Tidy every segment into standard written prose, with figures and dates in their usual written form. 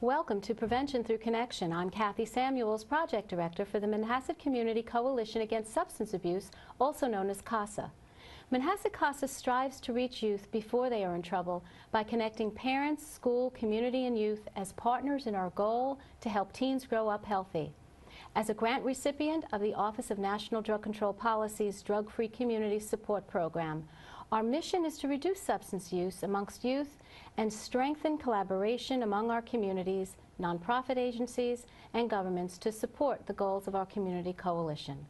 Welcome to Prevention Through Connection. I'm Kathy Samuels, Project Director for the Manhasset Community Coalition Against Substance Abuse, also known as CASA. Manhasset CASA strives to reach youth before they are in trouble by connecting parents, school, community, and youth as partners in our goal to help teens grow up healthy. As a grant recipient of the Office of National Drug Control Policy's Drug-Free Community Support Program, our mission is to reduce substance use amongst youth and strengthen collaboration among our communities, nonprofit agencies, and governments to support the goals of our community coalition.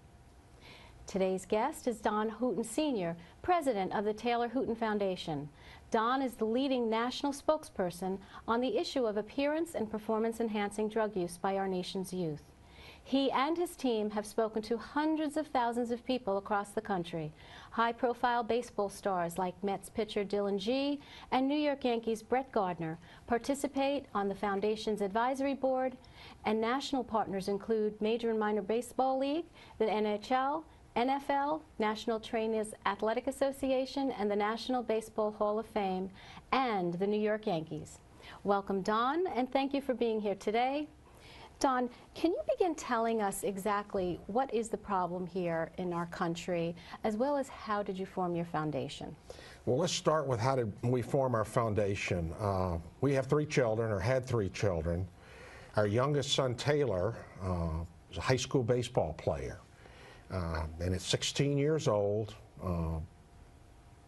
Today's guest is Don Hooton Sr., President of the Taylor Hooton Foundation. Don is the leading national spokesperson on the issue of appearance and performance-enhancing drug use by our nation's youth. He and his team have spoken to hundreds of thousands of people across the country. High-profile baseball stars like Mets pitcher Dylan Gee and New York Yankees Brett Gardner participate on the Foundation's advisory board, and national partners include Major and Minor Baseball League, the NHL, NFL, National Trainers Athletic Association, and the National Baseball Hall of Fame, and the New York Yankees. Welcome, Don, and thank you for being here today. Don, can you begin telling us exactly what is the problem here in our country, as well as how did you form your foundation? Well, let's start with how did we form our foundation. We have 3 children, or had 3 children. Our youngest son, Taylor, is a high school baseball player. And at 16 years old,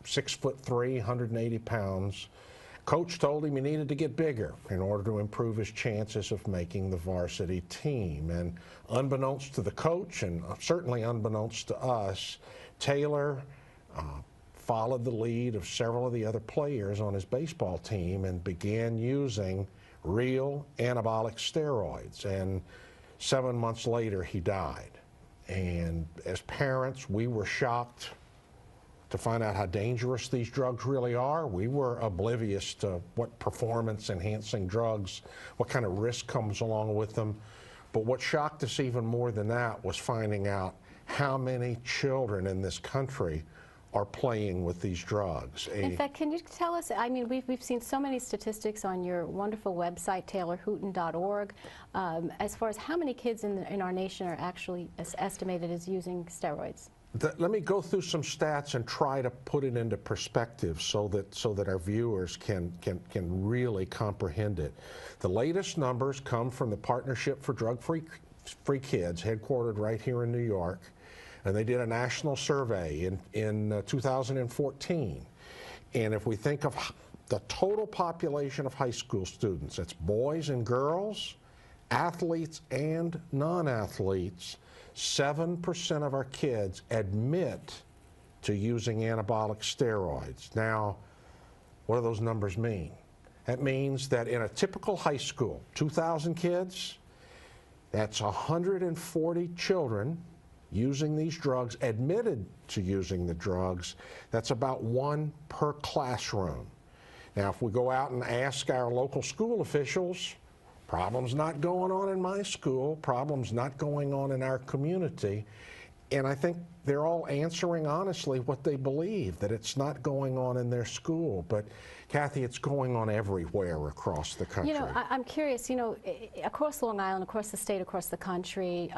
6'3", 180 pounds, Coach told him he needed to get bigger in order to improve his chances of making the varsity team. And unbeknownst to the coach, and certainly unbeknownst to us, Taylor followed the lead of several of the other players on his baseball team and began using real anabolic steroids. And 7 months later, he died. And as parents, we were shocked to find out how dangerous these drugs really are. We were oblivious to what performance-enhancing drugs, what kind of risk comes along with them. But what shocked us even more than that was finding out how many children in this country are playing with these drugs. In fact, can you tell us, I mean, we've seen so many statistics on your wonderful website, taylorhooton.org, as far as how many kids in our nation are actually estimated as using steroids. Let me go through some stats and try to put it into perspective so that our viewers can really comprehend it. The latest numbers come from the Partnership for Drug-Free Kids, headquartered right here in New York, and they did a national survey in 2014. And if we think of the total population of high school students, that's boys and girls, athletes and non-athletes, 7% of our kids admit to using anabolic steroids. Now, what do those numbers mean? That means that in a typical high school, 2,000 kids, that's 140 children using these drugs, admitted to using the drugs. That's about 1 per classroom. Now, if we go out and ask our local school officials, problems not going on in my school, problems not going on in our community, and I think they're all answering honestly what they believe, that it's not going on in their school. But Kathy, it's going on everywhere across the country. You know, I'm curious, you know, across Long Island, across the state, across the country,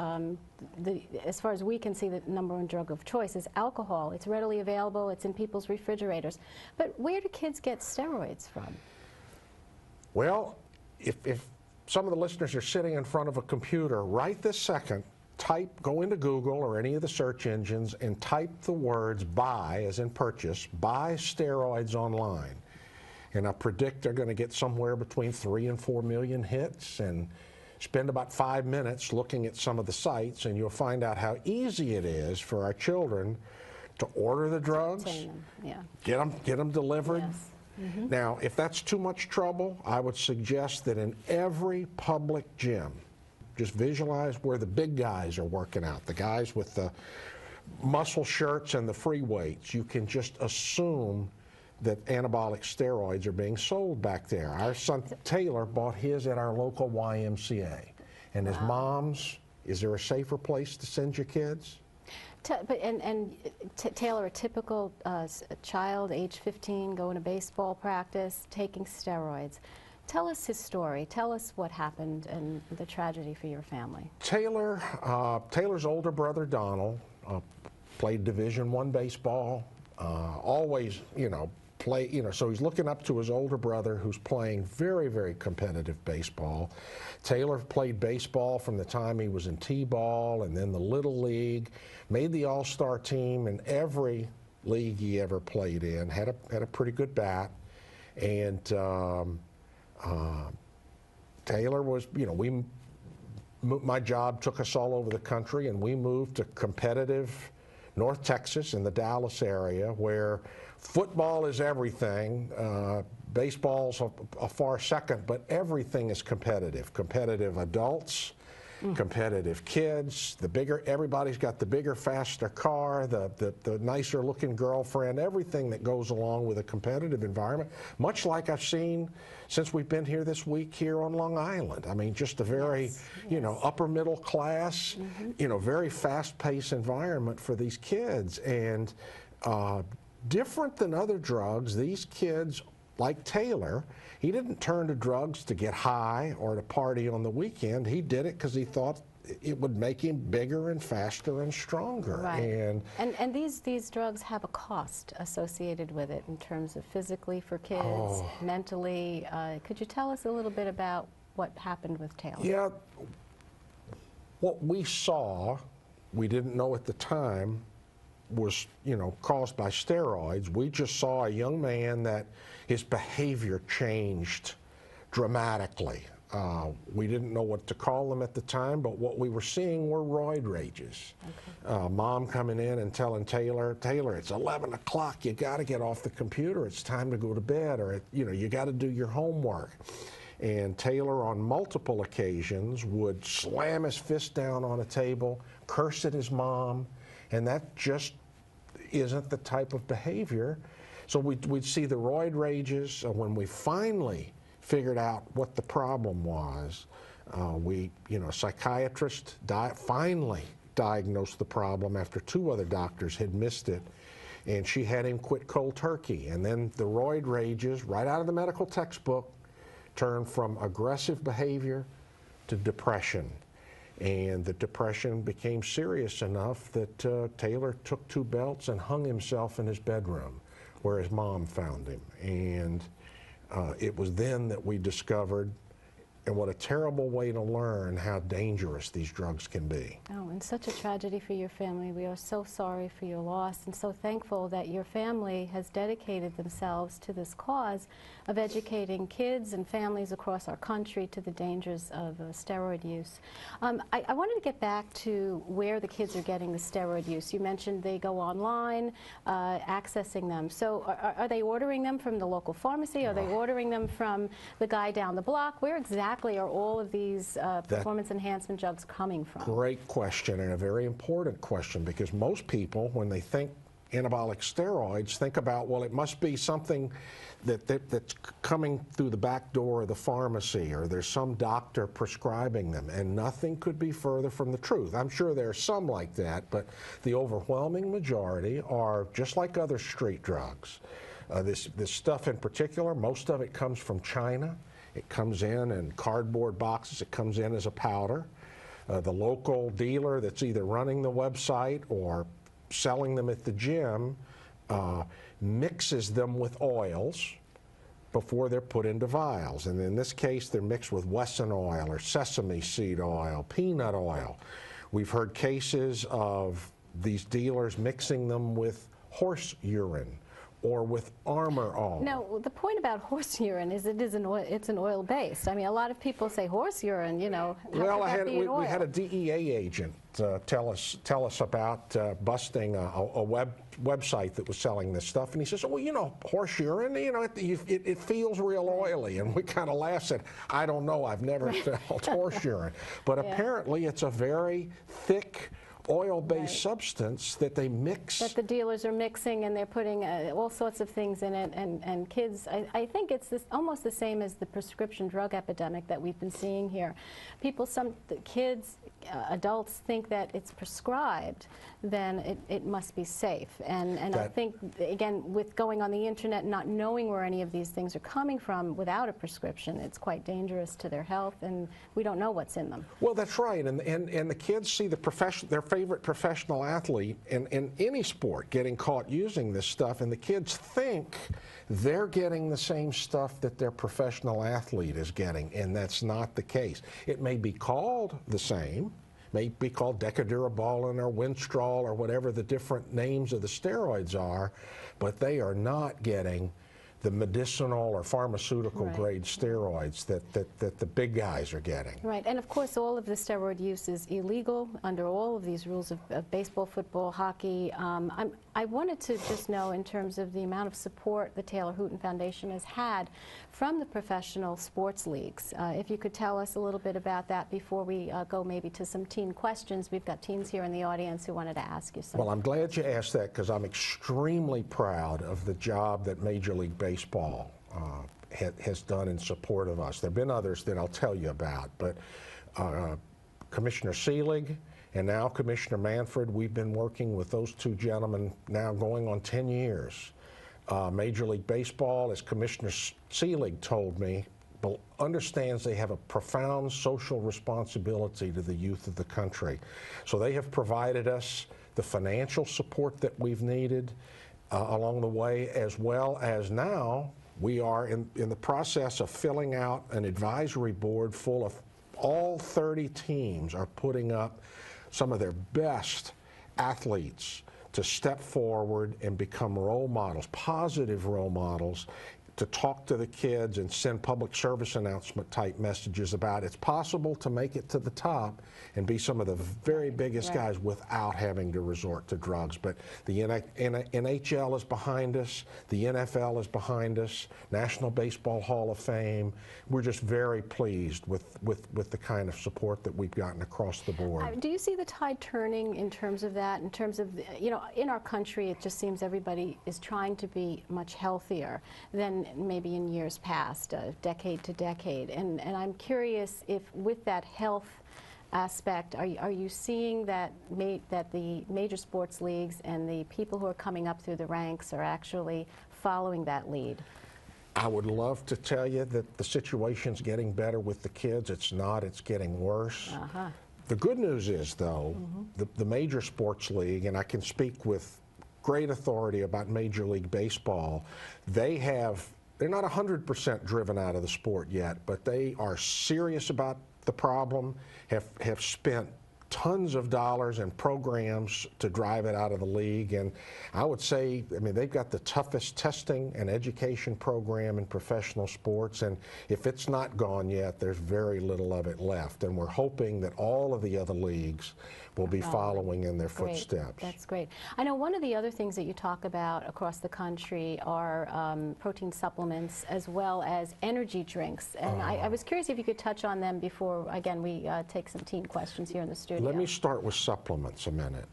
as far as we can see, the number 1 drug of choice is alcohol. It's readily available, it's in people's refrigerators. But where do kids get steroids from? Well, if some of the listeners are sitting in front of a computer right this second, go into Google or any of the search engines and type the words buy, as in purchase, buy steroids online. And I predict they're going to get somewhere between 3 and 4 million hits, and spend about 5 minutes looking at some of the sites, and you'll find out how easy it is for our children to order the drugs, yeah. get them delivered. Yes. Mm-hmm. Now, if that's too much trouble, I would suggest that in every public gym, just visualize where the big guys are working out, the guys with the muscle shirts and the free weights. You can just assume that anabolic steroids are being sold back there. Our son Taylor bought his at our local YMCA. And his mom's, is there a safer place to send your kids? Taylor, a typical child, age 15, going to baseball practice, taking steroids. Tell us his story. Tell us what happened and the tragedy for your family. Taylor's older brother, Donald, played Division I baseball, always, so he's looking up to his older brother who's playing very, very competitive baseball. Taylor played baseball from the time he was in T-ball and then the Little League, made the All-Star team in every league he ever played in, had a pretty good bat, and Taylor was, my job took us all over the country, and we moved to competitive North Texas in the Dallas area where football is everything. Baseball's a far second, but everything is competitive. Competitive adults, competitive kids, everybody's got the bigger, faster car, the nicer looking girlfriend, everything that goes along with a competitive environment, much like I've seen since we've been here this week here on Long Island. I mean, just a very, upper middle class, very fast-paced environment for these kids. And different than other drugs, these kids, like Taylor, he didn't turn to drugs to get high or to party on the weekend. He did it because he thought it would make him bigger and faster and stronger. Right. And these drugs have a cost associated with it in terms of physically for kids, mentally. Could you tell us a little bit about what happened with Taylor? Yeah. What we saw, we didn't know at the time, was caused by steroids. We just saw a young man that his behavior changed dramatically. We didn't know what to call them at the time, but what we were seeing were roid rages. Okay. Mom coming in and telling Taylor, it's 11 o'clock, you got to get off the computer, it's time to go to bed, or you got to do your homework. And Taylor on multiple occasions would slam his fist down on a table, curse at his mom, and that just isn't the type of behavior. So we'd see the roid rages. When we finally figured out what the problem was, a psychiatrist finally diagnosed the problem after 2 other doctors had missed it, and she had him quit cold turkey. And then the roid rages, right out of the medical textbook, turned from aggressive behavior to depression. And the depression became serious enough that Taylor took 2 belts and hung himself in his bedroom where his mom found him. And it was then that we discovered, and what a terrible way to learn how dangerous these drugs can be. Oh, and such a tragedy for your family. We are so sorry for your loss and so thankful that your family has dedicated themselves to this cause of educating kids and families across our country to the dangers of steroid use. I wanted to get back to where the kids are getting the steroid use. You mentioned they go online, accessing them. So are they ordering them from the local pharmacy? Are they ordering them from the guy down the block? Where exactly are all of these performance enhancement drugs coming from? Great question, and a very important question, because most people, when they think anabolic steroids, think about, well, it must be something that's coming through the back door of the pharmacy, or there's some doctor prescribing them, and nothing could be further from the truth. I'm sure there are some like that, but the overwhelming majority are just like other street drugs. This stuff in particular, most of it comes from China. It comes in cardboard boxes. It comes in as a powder. The local dealer that's either running the website or selling them at the gym mixes them with oils before they're put into vials. And in this case, they're mixed with Wesson oil or sesame seed oil, peanut oil. We've heard cases of these dealers mixing them with horse urine or with Armor oil. Now, the point about horse urine is it's an oil based. I mean, a lot of people say horse urine, how well, could that be an oil? We had a DEA agent tell us about busting a website that was selling this stuff, and he says, well, horse urine, it feels real oily, and we kind of laughed and said, I don't know, I've never felt horse urine, but apparently it's a very thick, oil-based substance that they mix. That the dealers are mixing, and they're putting all sorts of things in it, and kids, I think it's almost the same as the prescription drug epidemic that we've been seeing here. People, kids, adults think that it's prescribed, then it must be safe. And I think, again, with going on the internet and not knowing where any of these things are coming from without a prescription, it's quite dangerous to their health, and we don't know what's in them. Well, that's right, and the kids see their favorite professional athlete in any sport getting caught using this stuff, and the kids think they're getting the same stuff that their professional athlete is getting, and that's not the case. It may be called the same, may be called Decadurabolin or Winstrol or whatever the different names of the steroids are, but they are not getting the medicinal or pharmaceutical grade steroids that the big guys are getting. Right, and of course all of the steroid use is illegal under all of these rules of baseball, football, hockey. I wanted to just know, in terms of the amount of support the Taylor Hooton Foundation has had from the professional sports leagues. If you could tell us a little bit about that before we go maybe to some teen questions. We've got teens here in the audience who wanted to ask you something. Well, I'm glad you asked that, because I'm extremely proud of the job that Major League Baseball has done in support of us. There have been others that I'll tell you about, but Commissioner Seelig and now Commissioner Manfred, we've been working with those two gentlemen now going on 10 years. Major League Baseball, as Commissioner Seelig told me, understands they have a profound social responsibility to the youth of the country. So they have provided us the financial support that we've needed along the way, as well as now we are in the process of filling out an advisory board full of all 30 teams are putting up some of their best athletes to step forward and become role models, positive role models, to talk to the kids and send public service announcement type messages about it's possible to make it to the top and be some of the very biggest guys without having to resort to drugs. But the NHL is behind us, the NFL is behind us, National Baseball Hall of Fame. We're just very pleased with the kind of support that we've gotten across the board. Do you see the tide turning in terms of that, in terms of, you know, in our country it just seems everybody is trying to be much healthier than maybe in years past, decade to decade, and I'm curious if with that health aspect, are you seeing that the major sports leagues and the people who are coming up through the ranks are actually following that lead? I would love to tell you that the situation's getting better with the kids. It's not, it's getting worse. The good news is, though, the major sports league, and I can speak with great authority about Major League Baseball, they're not 100% driven out of the sport yet, but they are serious about the problem, have spent tons of dollars and programs to drive it out of the league. And I would say, I mean, they've got the toughest testing and education program in professional sports, and if it's not gone yet, there's very little of it left. And we're hoping that all of the other leagues will be following in their footsteps. That's great. I know one of the other things that you talk about across the country are protein supplements as well as energy drinks. And I was curious if you could touch on them before, again, we take some teen questions here in the studio. Let me start with supplements a minute.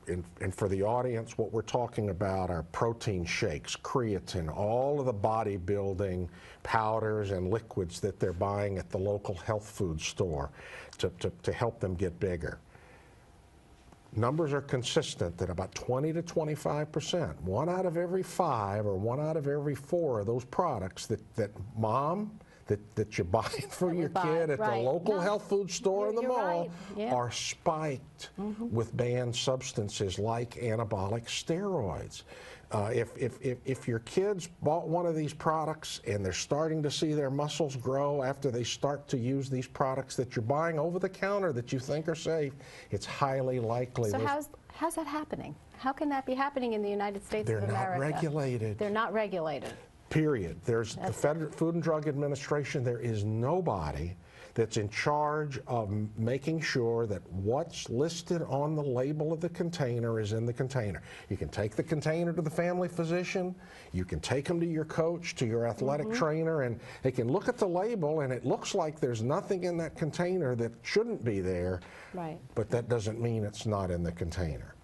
And for the audience, what we're talking about are protein shakes, creatine, all of the bodybuilding powders and liquids that they're buying at the local health food store to help them get bigger. Numbers are consistent that about 20 to 25%, 1 out of every 5 or 1 out of every 4 of those products that mom, that you buy for your kid at the local health food store in the mall are spiked with banned substances like anabolic steroids. If your kids bought one of these products and they're starting to see their muscles grow after they start to use these products that you're buying over the counter that you think are safe, it's highly likely. So how's that happening? How can that be happening in the United States of America? They're not regulated. They're not regulated. Period. There's the Food and Drug Administration. There is nobody that's in charge of making sure that what's listed on the label of the container is in the container. You can take the container to the family physician, you can take them to your coach, to your athletic trainer, and they can look at the label and it looks like there's nothing in that container that shouldn't be there, Right. but that doesn't mean it's not in the container.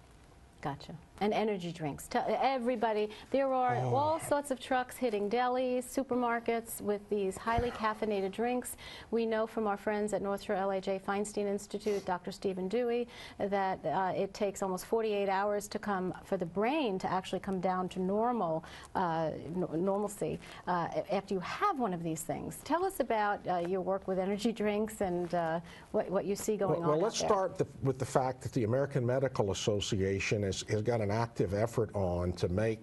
Gotcha. And energy drinks. Everybody, there are all sorts of trucks hitting delis, supermarkets with these highly caffeinated drinks. We know from our friends at North Shore LAJ Feinstein Institute, Dr. Stephen Dewey, that it takes almost 48 hours to for the brain to actually come down to normalcy after you have one of these things. Tell us about your work with energy drinks and what you see going on. Well, let's start with the fact that the American Medical Association has got an active effort on to make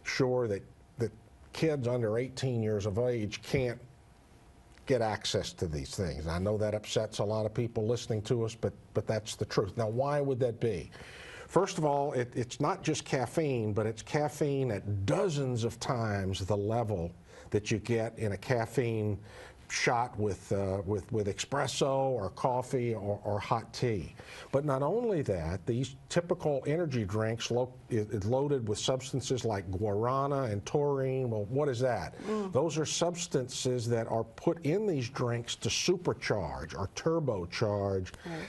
sure that kids under 18 years of age can't get access to these things. I know that upsets a lot of people listening to us, but that's the truth. Now, why would that be? First of all, it's not just caffeine, but it's caffeine at dozens of times the level that you get in a caffeine shot with espresso or coffee or hot tea. But not only that, these typical energy drinks is loaded with substances like guarana and taurine. Well, what is that? Those are substances that are put in these drinks to supercharge or turbocharge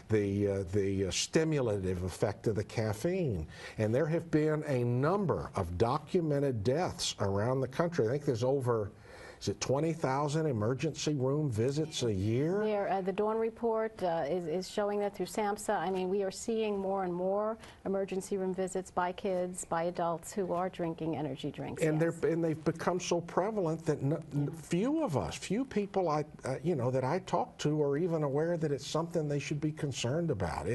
the stimulative effect of the caffeine. And there have been a number of documented deaths around the country. I think there's over, is it 20,000 emergency room visits a year? The Dawn report is showing that through SAMHSA. I mean, we are seeing more and more emergency room visits by kids, by adults who are drinking energy drinks. And they've become so prevalent that few people that I talk to are even aware that it's something they should be concerned about.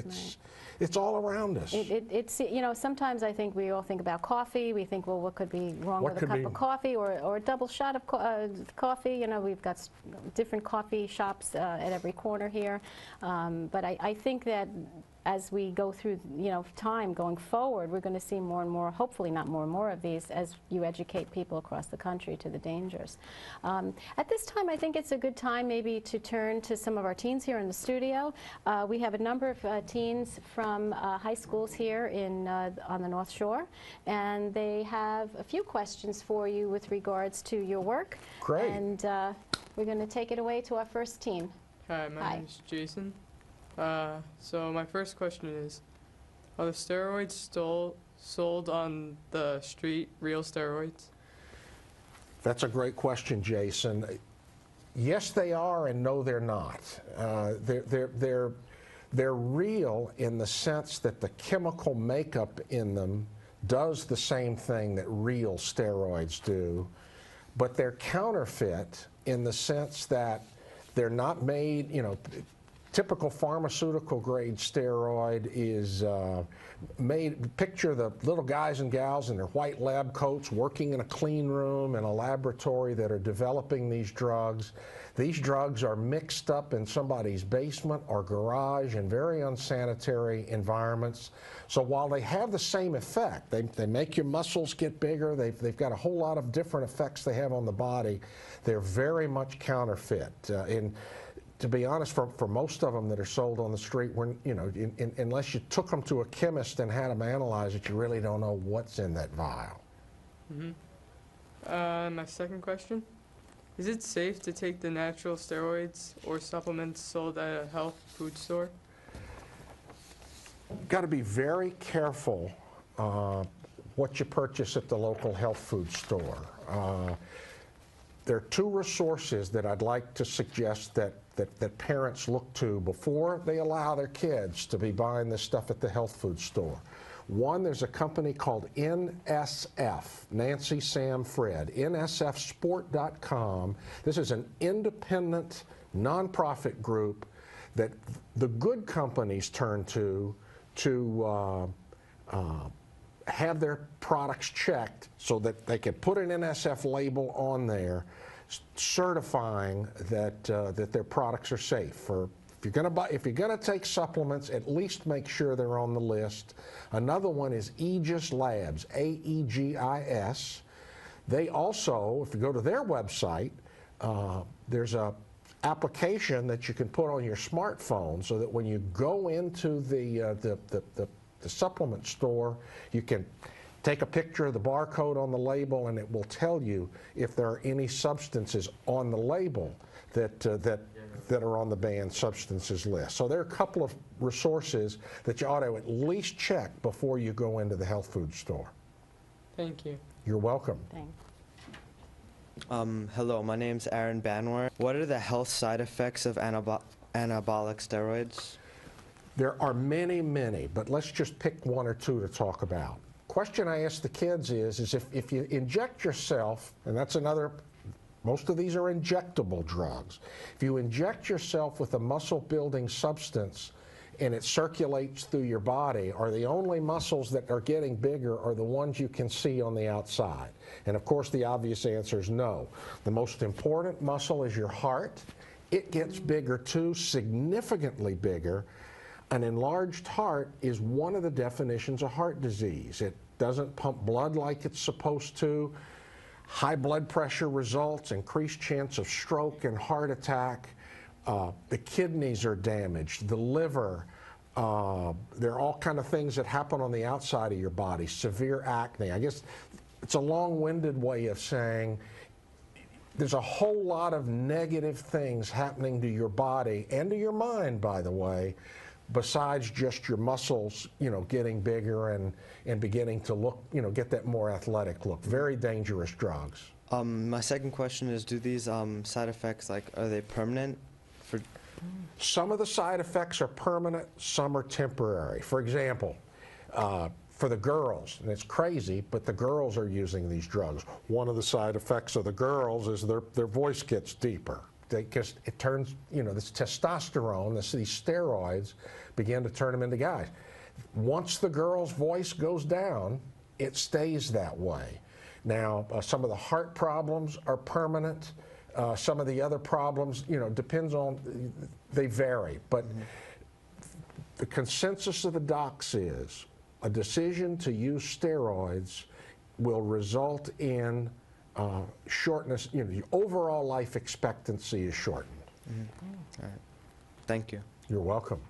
It's all around us. It's sometimes I think we all think about coffee. We think, well, what could be wrong with a cup of coffee or a double shot of coffee? You know, we've got different coffee shops at every corner here. But I think that as we go through, time going forward, we're going to see more and more, hopefully not more and more of these, as you educate people across the country to the dangers. At this time, I think it's a good time maybe to turn to some of our teens here in the studio. We have a number of teens from high schools here on the North Shore, and they have a few questions for you with regards to your work. Great. And we're going to take it away to our first teen. Hi, my name is Jason. So my first question is, are the steroids sold on the street real steroids? That's a great question, Jason. Yes, they are, and no, they're not. They're real in the sense that the chemical makeup in them does the same thing that real steroids do, but they're counterfeit in the sense that they're not made, typical pharmaceutical grade steroid is picture the little guys and gals in their white lab coats working in a clean room in a laboratory that are developing these drugs. These drugs are mixed up in somebody's basement or garage in very unsanitary environments. So while they have the same effect, they make your muscles get bigger, they've got a whole lot of different effects they have on the body, they're very much counterfeit. To be honest, for most of them that are sold on the street, unless you took them to a chemist and had them analyze it, you really don't know what's in that vial. My second question, is it safe to take the natural steroids or supplements sold at a health food store? Got to be very careful what you purchase at the local health food store. There are two resources that I'd like to suggest that parents look to before they allow their kids to be buying this stuff at the health food store. One, there's a company called NSF, Nancy, Sam, Fred, nsfsport.com. This is an independent, nonprofit group that the good companies turn to have their products checked so that they can put an NSF label on there certifying that their products are safe. If you're going to take supplements, at least make sure they're on the list. Another one is Aegis Labs, AEGIS. They also, if you go to their website, there's a application that you can put on your smartphone so that when you go into the supplement store, you can take a picture of the barcode on the label, and it will tell you if there are any substances on the label that are on the banned substances list. So there are a couple of resources that you ought to at least check before you go into the health food store. Thank you. You're welcome. Thanks. Hello, my name's Aaron Banwar. What are the health side effects of anabolic steroids? There are many, many, but let's just pick one or two to talk about. Question I ask the kids is if you inject yourself, and that's another, most of these are injectable drugs. If you inject yourself with a muscle-building substance and it circulates through your body, are the only muscles that are getting bigger are the ones you can see on the outside? And of course the obvious answer is no. The most important muscle is your heart. It gets bigger too, significantly bigger. An enlarged heart is one of the definitions of heart disease. It doesn't pump blood like it's supposed to. High blood pressure results, increased chance of stroke and heart attack. The kidneys are damaged, the liver. There are all kinds of things that happen on the outside of your body, severe acne. I guess it's a long-winded way of saying there's a whole lot of negative things happening to your body and to your mind, by the way, besides just your muscles, getting bigger and beginning to look, get that more athletic look. Very dangerous drugs. My second question is, do these side effects, are they permanent? Some of the side effects are permanent, some are temporary. For example, for the girls, and it's crazy, but the girls are using these drugs. One of the side effects of the girls is their voice gets deeper. Because it turns, this testosterone, these steroids begin to turn them into guys. Once the girl's voice goes down, it stays that way. Now, some of the heart problems are permanent. Some of the other problems, depends on, they vary. But the consensus of the docs is a decision to use steroids will result in shortness, the overall life expectancy is shortened. All right. Thank you. You're welcome.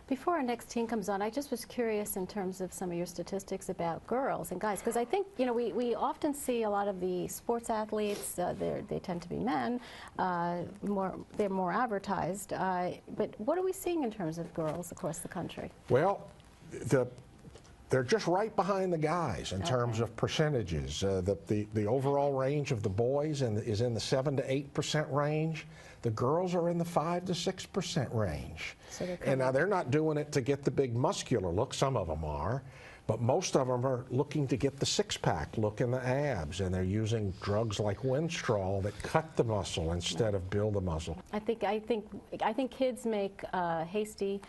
Before our next team comes on, I just was curious in terms of some of your statistics about girls and guys, because I think, we often see a lot of the sports athletes, they tend to be men, they're more advertised, but what are we seeing in terms of girls across the country? Well, they're just right behind the guys in terms of percentages. The overall range of the boys is in the 7 to 8% range. The girls are in the 5 to 6% range. So and now they're not doing it to get the big muscular look. Some of them are, but most of them are looking to get the six-pack look in the abs, and they're using drugs like Winstrol that cut the muscle instead of build the muscle. I think kids make hasty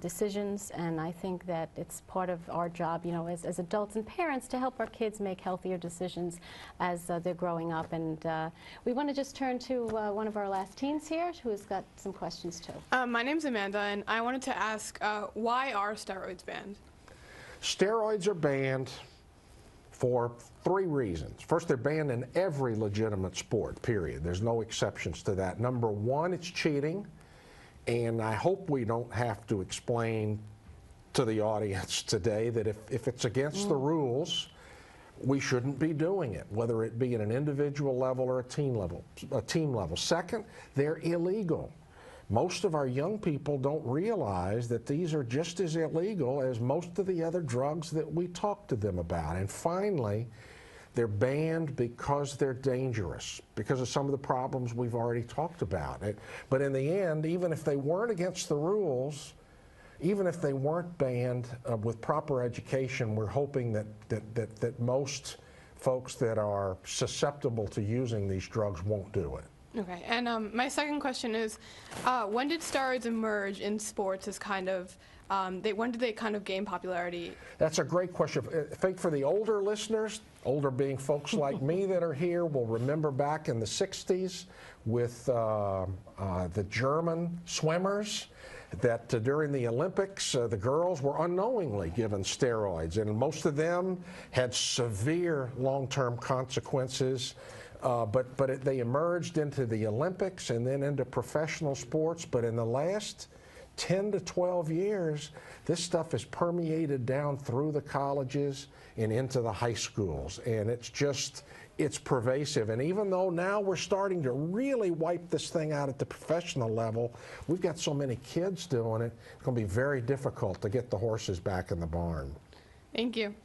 decisions, and I think that it's part of our job, as adults and parents, to help our kids make healthier decisions as they're growing up. And we want to just turn to one of our last teens here, who's got some questions too. My name's Amanda, and I wanted to ask, why are steroids banned? Steroids are banned for 3 reasons. First, they're banned in every legitimate sport, period. There's no exceptions to that. Number 1, it's cheating. And I hope we don't have to explain to the audience today that if it's against the rules, we shouldn't be doing it, whether it be at an individual level or a team level. Second, they're illegal. Most of our young people don't realize that these are just as illegal as most of the other drugs that we talk to them about. And finally, they're banned because they're dangerous, because of some of the problems we've already talked about. But in the end, even if they weren't against the rules, even if they weren't banned with proper education, we're hoping that most folks that are susceptible to using these drugs won't do it. Okay, and my second question is, when did steroids emerge in sports as kind of, when did they kind of gain popularity? That's a great question. I think for the older listeners, older being folks like me that are here, will remember back in the 60s with the German swimmers, that during the Olympics, the girls were unknowingly given steroids, and most of them had severe long-term consequences. They emerged into the Olympics and then into professional sports. But in the last 10 to 12 years, this stuff has permeated down through the colleges and into the high schools. And it's pervasive. And even though now we're starting to really wipe this thing out at the professional level, we've got so many kids doing it, it's going to be very difficult to get the horses back in the barn. Thank you.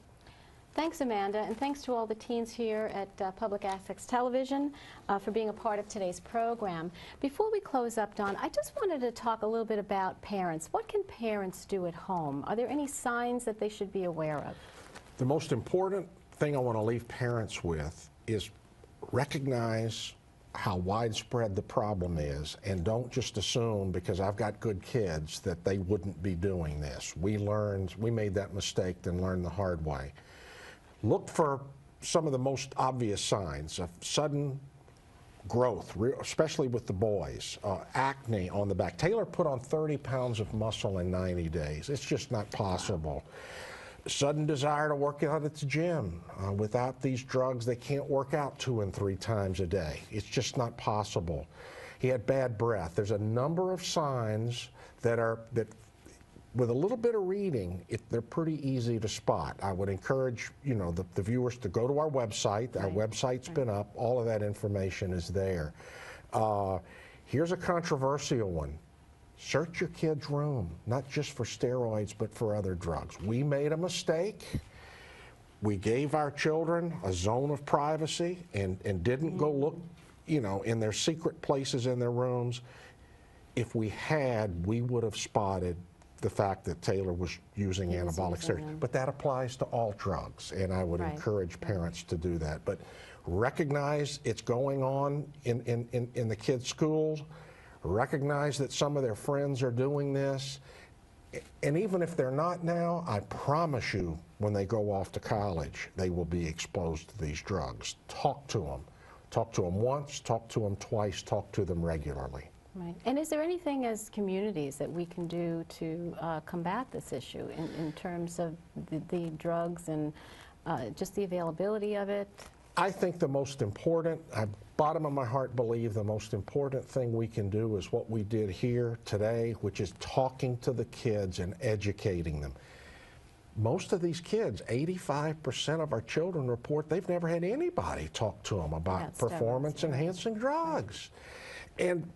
Thanks, Amanda, and thanks to all the teens here at Public Access Television for being a part of today's program. Before we close up, Don, I just wanted to talk a little bit about parents. What can parents do at home? Are there any signs that they should be aware of? The most important thing I want to leave parents with is recognize how widespread the problem is, and don't just assume because I've got good kids that they wouldn't be doing this. We made that mistake and learned the hard way. Look for some of the most obvious signs of sudden growth, especially with the boys. Acne on the back. Taylor put on 30 pounds of muscle in 90 days. It's just not possible. Sudden desire to work out at the gym. Without these drugs, they can't work out 2 and 3 times a day. It's just not possible. He had bad breath. There's a number of signs that with a little bit of reading, they're pretty easy to spot. I would encourage, the viewers to go to our website. Our website's been up. All of that information is there. Here's a controversial one. Search your kid's room, not just for steroids, but for other drugs. We made a mistake. We gave our children a zone of privacy and didn't go look, in their secret places in their rooms. If we had, we would have spotted the fact that Taylor was using anabolic steroids. But that applies to all drugs, and I would encourage parents to do that. But recognize it's going on in the kids' schools. Recognize that some of their friends are doing this. And even if they're not now, I promise you, when they go off to college, they will be exposed to these drugs. Talk to them. Talk to them once, talk to them twice, talk to them regularly. Right. And is there anything as communities that we can do to combat this issue in terms of the drugs and just the availability of it? I think the most important, I bottom of my heart believe the most important thing we can do is what we did here today, which is talking to the kids and educating them. Most of these kids, 85% of our children report they've never had anybody talk to them about performance-enhancing drugs. And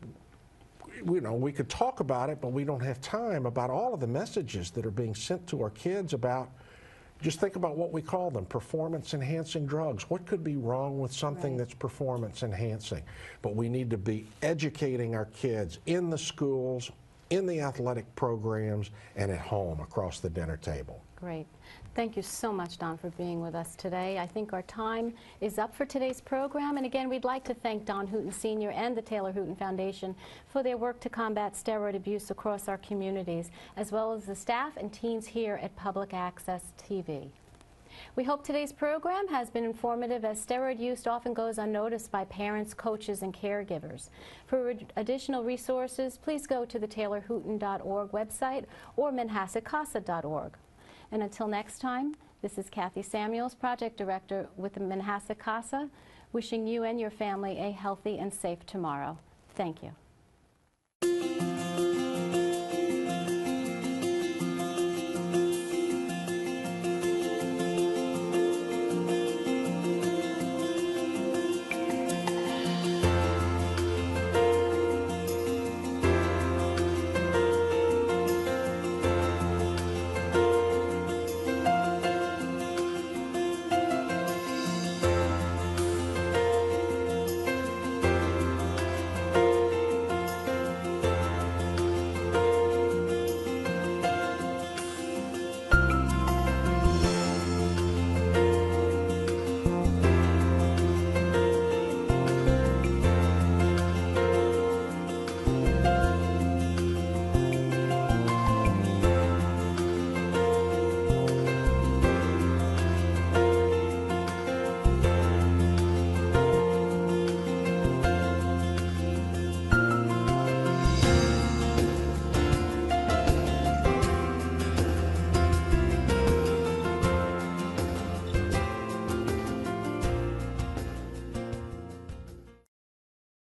we could talk about it, but we don't have time about all of the messages that are being sent to our kids about, just think about what we call them, performance-enhancing drugs. What could be wrong with something that's performance-enhancing? But we need to be educating our kids in the schools, in the athletic programs, and at home across the dinner table. Great. Thank you so much, Don, for being with us today. I think our time is up for today's program. And again, we'd like to thank Don Hooton Sr. and the Taylor Hooton Foundation for their work to combat steroid abuse across our communities, as well as the staff and teens here at Public Access TV. We hope today's program has been informative, as steroid use often goes unnoticed by parents, coaches, and caregivers. For additional resources, please go to the taylorhooton.org website or manhassacasa.org. And until next time, this is Kathy Samuels, Project Director with the Manhasset CASA, wishing you and your family a healthy and safe tomorrow. Thank you.